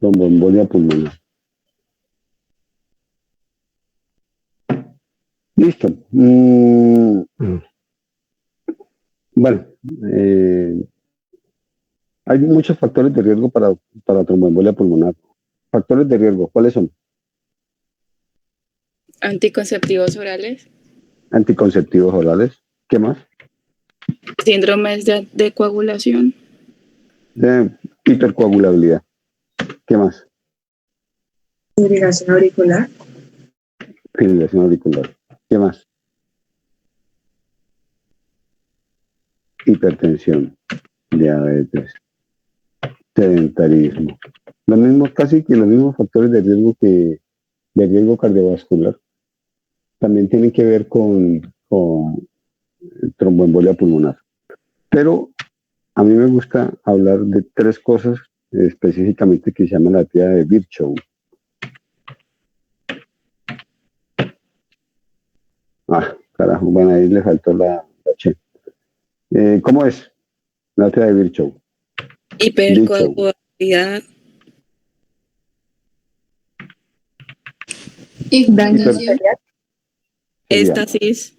tromboembolia pulmonar. Listo. Bueno, hay muchos factores de riesgo para tromboembolia pulmonar. Factores de riesgo, ¿cuáles son? Anticonceptivos orales. Anticonceptivos orales. ¿Qué más? Síndromes de coagulación. Hipercoagulabilidad. ¿Qué más? Fibrilación auricular. Fibrilación auricular. ¿Qué más? Hipertensión, diabetes, sedentarismo. Casi que los mismos factores de riesgo cardiovascular también tienen que ver con tromboembolia pulmonar. Pero a mí me gusta hablar de tres cosas específicamente que se llama la tríada de Virchow. Carajo, bueno, ahí le faltó la H. ¿Cómo es la tríada de Virchow? Hipercoagulabilidad. Hipertensión. Éstasis.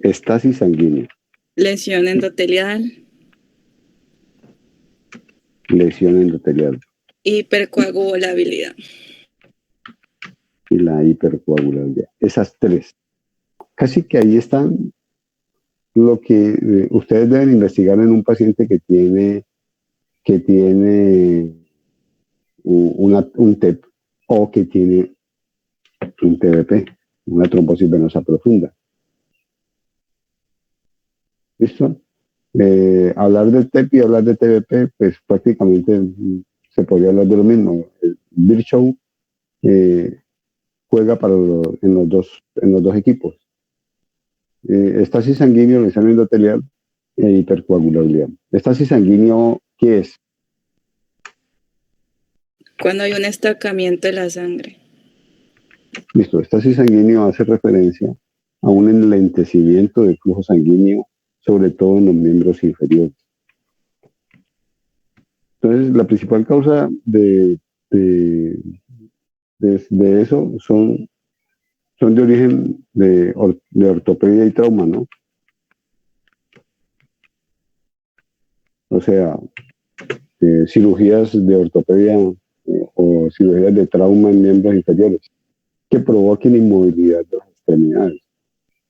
Estasis sanguínea. Lesión endotelial. Lesión endotelial. Hipercoagulabilidad. Y la hipercoagulabilidad. Esas tres. Casi que ahí están lo que ustedes deben investigar en un paciente que tiene un TEP o que tiene un TBP, una trombosis venosa profunda. ¿Listo? Hablar del TEP y hablar de TBP, pues prácticamente se podría hablar de lo mismo. El Virchow juega en los dos equipos. Estasis sanguíneo, lesión endotelial e hipercoagulabilidad. Estasis sanguíneo, ¿qué es? Cuando hay un estancamiento de la sangre. Listo, estasis sanguíneo hace referencia a un enlentecimiento del flujo sanguíneo, sobre todo en los miembros inferiores. Entonces, la principal causa de eso son de origen de ortopedia y trauma, ¿no? O sea, cirugías de ortopedia o cirugías de trauma en miembros inferiores que provoquen inmovilidad de las extremidades.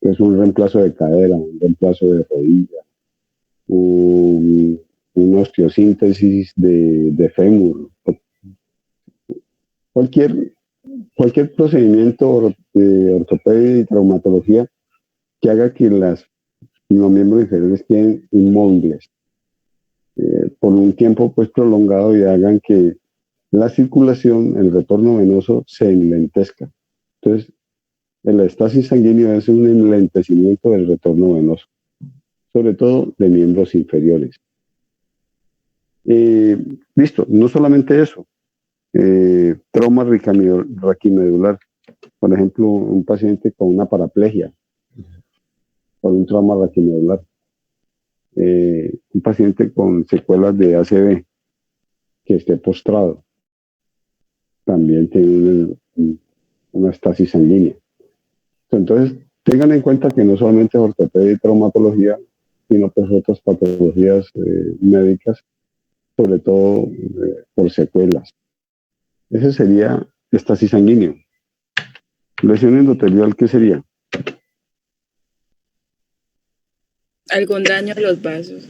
Es un reemplazo de cadera, un reemplazo de rodilla, una osteosíntesis de fémur. Cualquier procedimiento de ortopedia y traumatología que haga que los miembros inferiores queden inmóviles por un tiempo pues prolongado y hagan que la circulación, el retorno venoso se enlentezca. Entonces, el estasis sanguíneo es un enlentecimiento del retorno venoso, sobre todo de miembros inferiores. Listo, no solamente eso, trauma raquimedular, por ejemplo, un paciente con una paraplegia, por un trauma raquimedular, un paciente con secuelas de ACV que esté postrado, también tiene una estasis sanguínea. Entonces, tengan en cuenta que no solamente es ortopedia y traumatología, sino pues otras patologías médicas, sobre todo por secuelas. Ese sería estasis sanguíneo. Lesión endotelial, ¿qué sería? Algún daño a los vasos.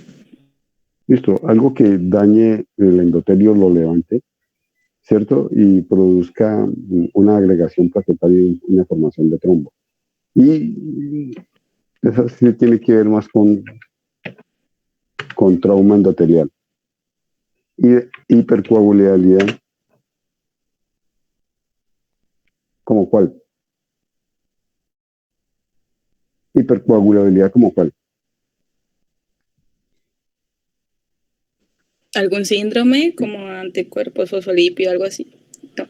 Listo, algo que dañe el endotelio, lo levante, ¿cierto? Y produzca una agregación plaquetaria y una formación de trombo. Y eso sí tiene que ver más con trauma endotelial. Y hipercoagulabilidad, ¿como cuál? Hipercoagulabilidad, ¿como cuál? ¿Algún síndrome como anticuerpos fosfolípido, algo así? No.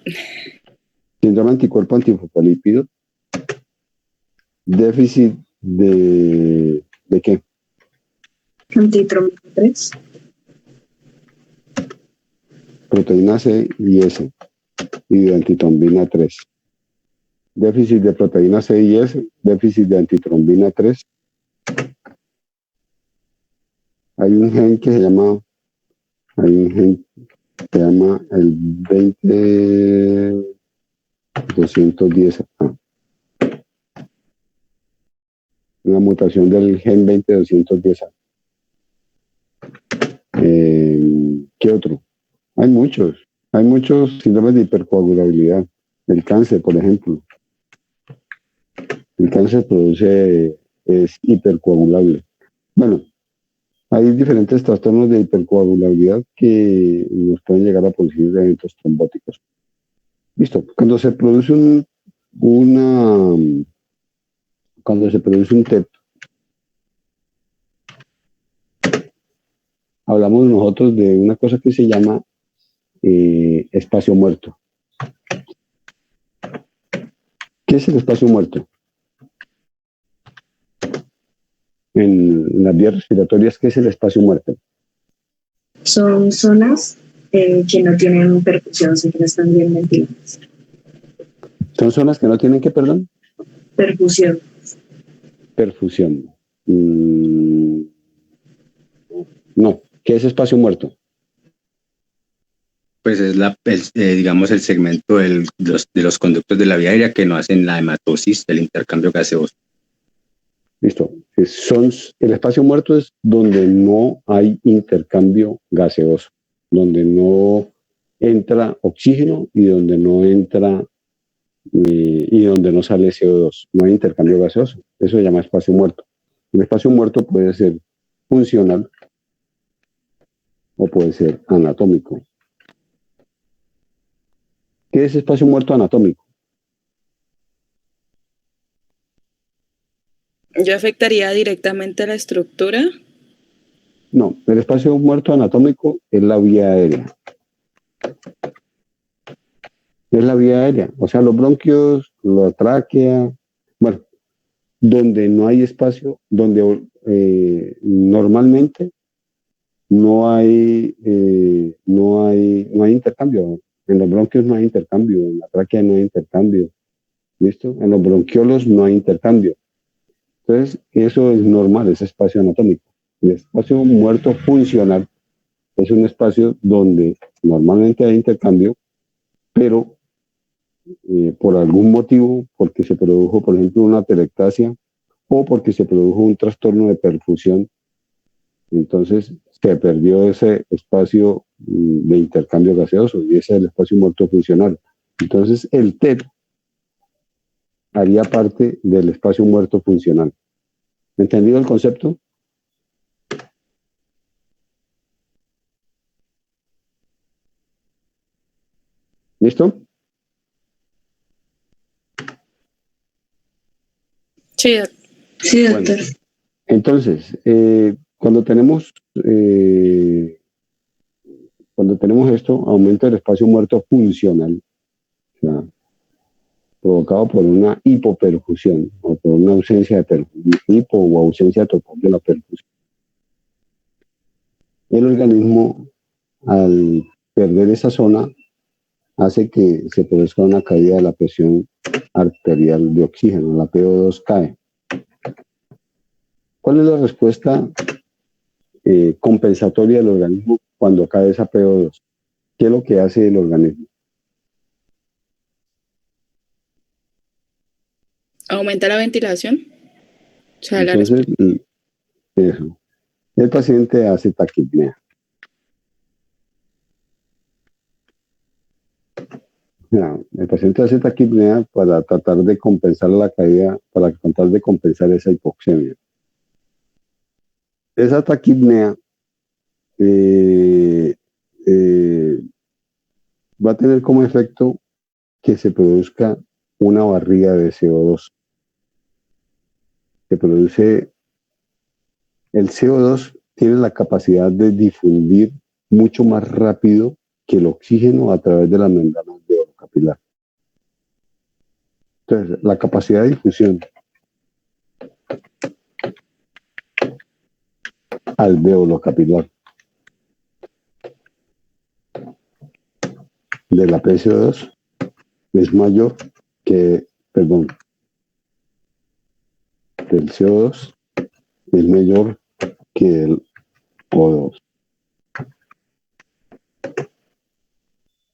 Síndrome anticuerpo antifosfolípido. Déficit ¿de qué? Antitromina 3. Proteína C y S. y de antitrombina 3. Déficit de proteína C y S, déficit de antitrombina 3. Hay un gen que se llama el 20210A. Una mutación del gen 20210A. ¿Qué otro? Hay muchos síndromes de hipercoagulabilidad. El cáncer, por ejemplo. El cáncer es hipercoagulable. Bueno, hay diferentes trastornos de hipercoagulabilidad que nos pueden llegar a producir eventos trombóticos. Listo. Cuando se produce un TEP, hablamos nosotros de una cosa que se llama espacio muerto. ¿Qué es el espacio muerto? En las vías respiratorias, ¿qué es el espacio muerto? Son zonas que no tienen perfusión, que no están bien ventiladas. ¿Son zonas que no tienen qué, perdón? Perfusión. Perfusión. No. ¿Qué es espacio muerto? Pues es digamos, el segmento de los conductos de la vía aérea que no hacen la hematosis, el intercambio gaseoso. Listo. El espacio muerto es donde no hay intercambio gaseoso, donde no entra oxígeno y donde no entra y donde no sale CO2. No hay intercambio gaseoso. Eso se llama espacio muerto. El espacio muerto puede ser funcional o puede ser anatómico. ¿Qué es espacio muerto anatómico? ¿Ya afectaría directamente a la estructura? No, el espacio muerto anatómico es la vía aérea. Es la vía aérea, o sea, los bronquios, la tráquea, bueno, donde no hay espacio, donde normalmente no hay intercambio. En los bronquios no hay intercambio, en la tráquea no hay intercambio, ¿listo? En los bronquiolos no hay intercambio. Entonces, eso es normal, es espacio anatómico. El espacio muerto funcional es un espacio donde normalmente hay intercambio, pero por algún motivo, porque se produjo, por ejemplo, una atelectasia o porque se produjo un trastorno de perfusión, entonces se perdió ese espacio de intercambio gaseoso y ese es el espacio muerto funcional. Entonces, el TEP haría parte del espacio muerto funcional. ¿Entendido el concepto? ¿Listo? Sí, Sí, doctor. Bueno, entonces, cuando tenemos esto, aumenta el espacio muerto funcional, o sea, provocado por una hipoperfusión o por una ausencia de perfusión, hipo o ausencia total de la perfusión. El organismo, al perder esa zona, hace que se produzca una caída de la presión arterial de oxígeno, la PO2 cae. ¿Cuál es la respuesta compensatoria del organismo cuando cae esa PO2? ¿Qué es lo que hace el organismo? aumenta la ventilación. O sea, Entonces, eso. El paciente hace taquipnea. El paciente hace taquipnea para tratar de compensar la caída, para tratar de compensar esa hipoxemia. Esa taquipnea va a tener como efecto que se produzca una barriga de CO2. Se produce el CO2, tiene la capacidad de difundir mucho más rápido que el oxígeno a través de las membranas de oro capilar. Entonces, la capacidad de difusión alvéolo capilar de la PCO2 es mayor que, perdón, del CO2 es mayor que el O2.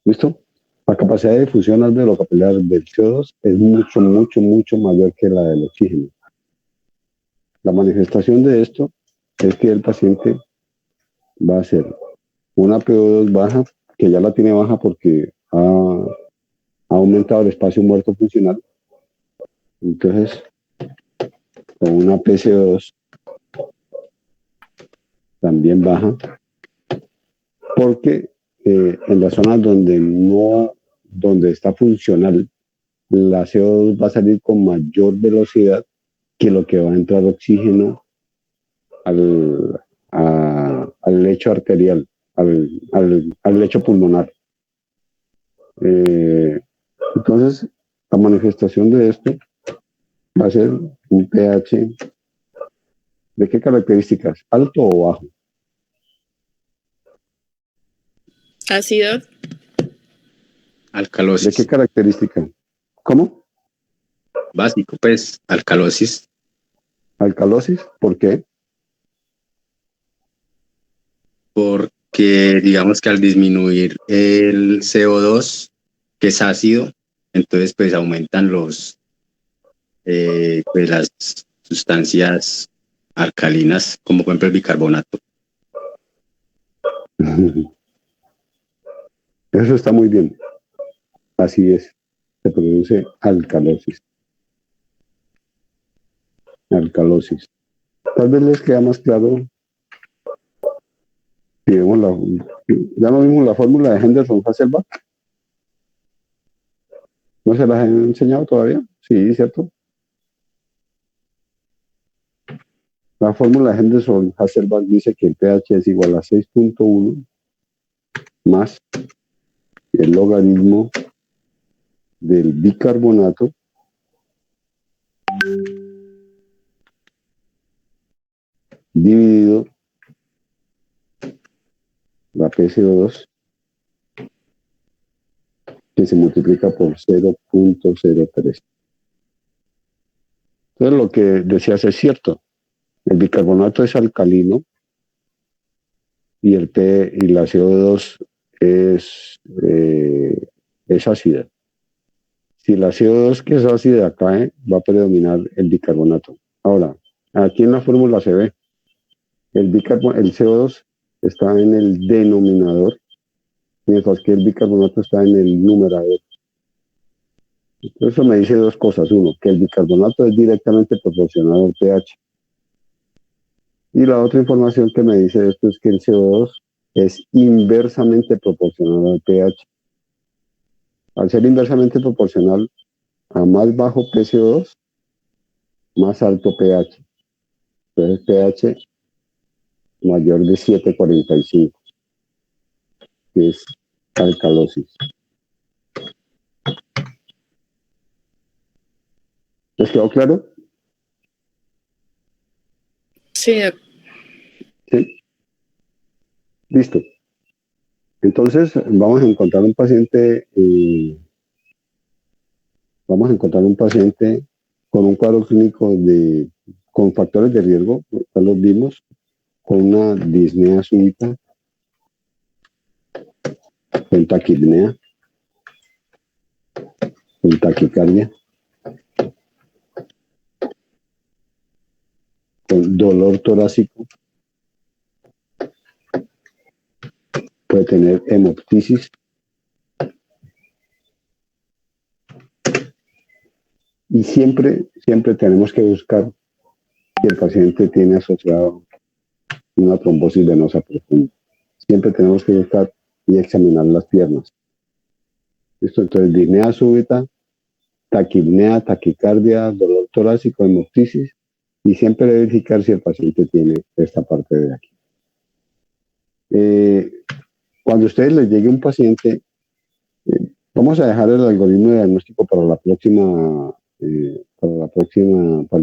¿Listo? La capacidad de difusión alveolo-capilar del CO2 es mucho, mucho, mucho mayor que la del oxígeno. La manifestación de esto es que el paciente va a hacer una PO2 baja, que ya la tiene baja porque ha aumentado el espacio muerto funcional. Entonces, con una PCO2 también baja, porque en las zonas donde está funcional, la CO2 va a salir con mayor velocidad que lo que va a entrar oxígeno al lecho arterial, al lecho pulmonar. Entonces, la manifestación de esto va a ser un pH. ¿De qué características? ¿Alto o bajo? Ácido. ¿De Alcalosis. qué característica? ¿Cómo? Básico, pues, alcalosis. Alcalosis. ¿Por qué? Porque digamos que al disminuir el CO2, que es ácido, entonces pues aumentan pues las sustancias alcalinas, como por ejemplo el bicarbonato. Eso está muy bien. Así es. Se produce alcalosis. Alcalosis. Tal vez les queda más claro si vemos ya no vimos la fórmula de Henderson-Hasselbalch. ¿No se las he enseñado todavía? Sí, ¿cierto? La fórmula de Henderson-Hasselbalch dice que el pH es igual a 6.1 más el logaritmo del bicarbonato dividido la PCO2, que se multiplica por 0.03. Entonces lo que decías es cierto. El bicarbonato es alcalino y la CO2 es ácida. Si la CO2 que es ácida cae, va a predominar el bicarbonato. Ahora, aquí en la fórmula se ve, el CO2 está en el denominador, mientras que el bicarbonato está en el numerador. Eso me dice dos cosas. Uno, que el bicarbonato es directamente proporcional al pH. Y la otra información que me dice esto es que el CO2 es inversamente proporcional al pH. Al ser inversamente proporcional a más bajo PCO2, más alto pH. Entonces pH mayor de 7.45, que es alcalosis. ¿Les quedó claro? Sí, Sí. Listo. Entonces vamos a encontrar un paciente con un cuadro clínico con factores de riesgo, ya los vimos, con una disnea súbita, con taquipnea, con taquicardia, con dolor torácico, puede tener hemoptisis, y siempre tenemos que buscar si el paciente tiene asociado una trombosis venosa profunda. Siempre tenemos que buscar y examinar las piernas. ¿Listo? Entonces, disnea súbita, taquipnea, taquicardia, dolor torácico, hemoptisis, y siempre verificar si el paciente tiene esta parte de aquí. Cuando a ustedes les llegue un paciente, vamos a dejar el algoritmo de diagnóstico para el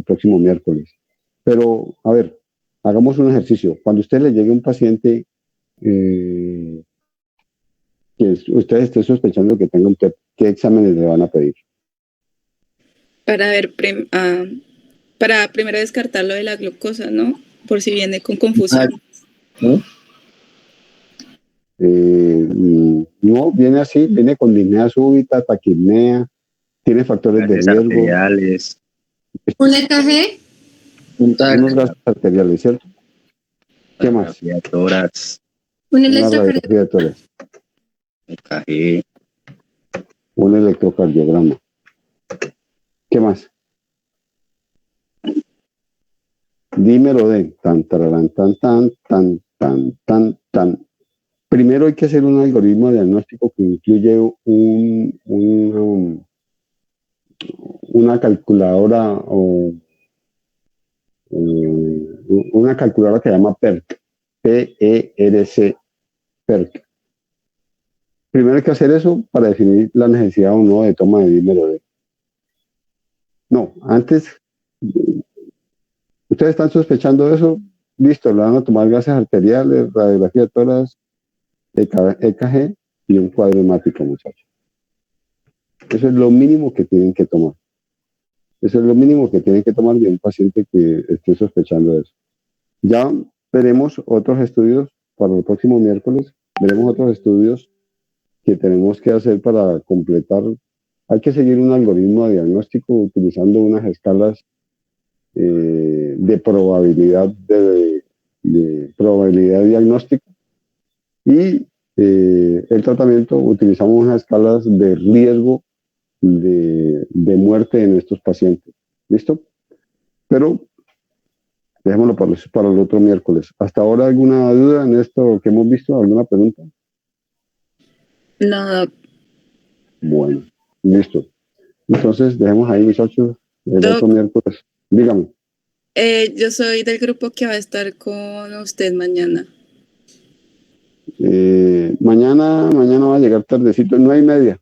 próximo miércoles. Pero, a ver, hagamos un ejercicio. Cuando a usted le llegue un paciente que ustedes estén sospechando que tenga un TEP, ¿qué exámenes le van a pedir? Para ver, para primero descartar lo de la glucosa, ¿no? Por si viene con confusión. ¿No? No, viene así, viene con disnea súbita, taquipnea, tiene factores de Gases riesgo, arteriales, ¿Un EKG? unos gases arteriales, ¿cierto? ¿Qué más? radiografía de tórax, ¿Un Una electrocardiograma? radiografía de tórax, EKG, un electrocardiograma. ¿Qué más? Dímelo de tan, tararán, tan, tan, tan, tan, tan, tan. Primero hay que hacer un algoritmo diagnóstico que incluye una calculadora o una calculadora que se llama PERC, P-E-R-C, PERC. Primero hay que hacer eso para definir la necesidad o no de toma de dímero D. No, antes, ustedes están sospechando de eso, listo, le van a tomar gases arteriales, radiografía de tórax, EKG y un cuadro hemático, muchachos. Eso es lo mínimo que tienen que tomar. Eso es lo mínimo que tienen que tomar de un paciente que esté sospechando de eso. Ya veremos otros estudios para el próximo miércoles. Veremos otros estudios que tenemos que hacer para completar. Hay que seguir un algoritmo de diagnóstico utilizando unas escalas de probabilidad de probabilidad diagnóstica y el tratamiento utilizamos unas escalas de riesgo de muerte en estos pacientes. ¿Listo? Pero dejémoslo para el otro miércoles. ¿Hasta ahora alguna duda en esto que hemos visto? ¿Alguna pregunta? No, Bueno, listo. Entonces, dejemos ahí, muchachos, el Doc. otro miércoles. Dígame. Yo soy del grupo que va a estar con usted mañana. Mañana va a llegar tardecito, 9:30.